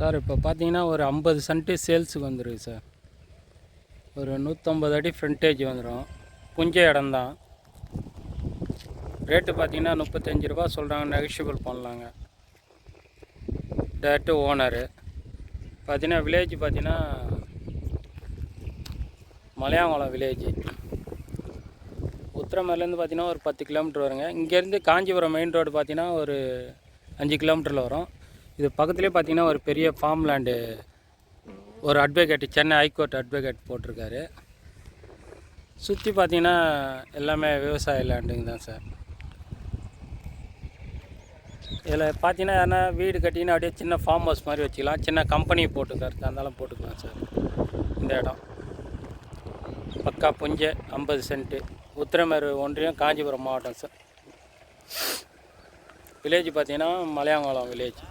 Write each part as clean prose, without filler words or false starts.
Sir இப்போ பார்த்தீங்கன்னா ஒரு 50 சென்ட்டு சேல்ஸுக்கு வந்துருக்கு சார். ஒரு 150 அடி ஃப்ரண்டேஜ் வந்துடும். புஞ்ச இடம்தான். ரேட்டு பார்த்தீங்கன்னா 35 ரூபா சொல்கிறாங்க. நெகஷியபிள் பண்ணலாங்க. டேரக்டு ஓனரு பார்த்தீங்கன்னா வில்லேஜ் பார்த்தீங்கன்னா மலையாங்குளம் வில்லேஜ். உத்திரமேலேருந்து பார்த்தீங்கன்னா ஒரு 10 கிலோமீட்டர் வருங்க. இங்கேருந்து காஞ்சிபுரம் மெயின் ரோடு பார்த்தீங்கன்னா ஒரு 5 கிலோமீட்டரில் வரும். இது பக்கத்துலேயே பார்த்தீங்கன்னா ஒரு பெரிய ஃபார்ம் லேண்டு, ஒரு அட்வொகேட், சென்னை ஹைகோர்ட் அட்வொகேட் போட்டிருக்காரு. சுற்றி பார்த்தீங்கன்னா எல்லாமே விவசாய லேண்டுங்க தான் சார். இதில் பார்த்தீங்கன்னா யாருன்னா வீடு கட்டிங்கன்னா அப்படியே சின்ன ஃபார்ம் ஹவுஸ் மாதிரி வச்சுக்கலாம். சின்ன கம்பெனி போட்டுக்கிறதுக்கு இருந்தாலும் போட்டுக்கலாம் சார். இந்த இடம் பக்கா புஞ்ச 50 சென்ட்டு, உத்திரமேரு ஒன்றியம், காஞ்சிபுரம் மாவட்டம் சார். வில்லேஜ் பார்த்தீங்கன்னா மலையாங்குளம் வில்லேஜ்.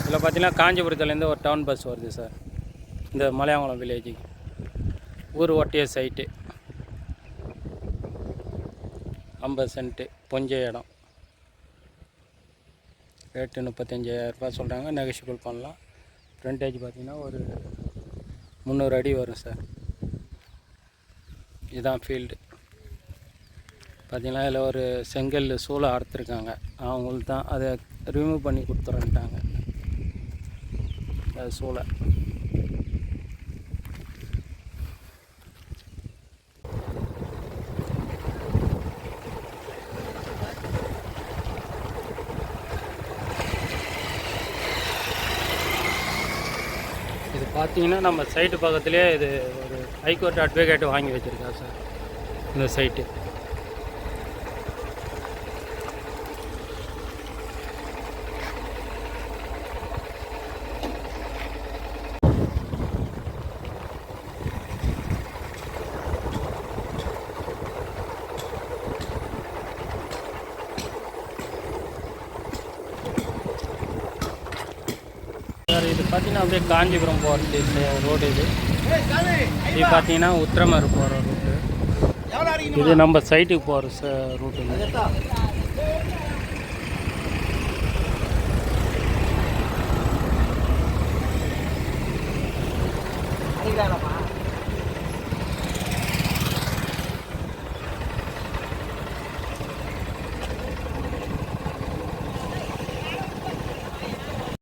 இதில் பார்த்தீங்கன்னா காஞ்சிபுரத்துலேருந்து ஒரு டவுன் பஸ் வருது சார். இந்த மலையாங்குளம் வில்லேஜுக்கு ஊர் ஒட்டிய சைட்டு 50 சென்ட்டு புஞ்ச இடம். ரேட்டு 35,000 ரூபா சொல்கிறாங்க. நெகஷியபிள் பண்ணலாம். ஃப்ரண்டேஜ் பார்த்திங்கன்னா ஒரு 300 அடி வரும் சார். இதுதான் ஃபீல்டு பார்த்திங்கன்னா. இதில் ஒரு செங்கல் சூளை அறுத்துருக்காங்க. அவங்களுக்கு தான் அதை ரிமூவ் பண்ணி கொடுத்துறேன்ட்டாங்க. அது சூளை. இது பார்த்தீங்கன்னா நம்ம சைட்டு பக்கத்துலேயே இது ஒரு ஹைகோர்ட் அட்வொகேட் வாங்கி வச்சுருக்கா சார். இந்த சைட்டு சார். இது பார்த்தீங்கன்னா அப்படியே காஞ்சிபுரம் போகிறது ரோடு. இது பார்த்தீங்கன்னா உத்திரமேரு போகிற ரூட்டு. இது நம்ம சைட்டுக்கு போகிற ரூட்டு.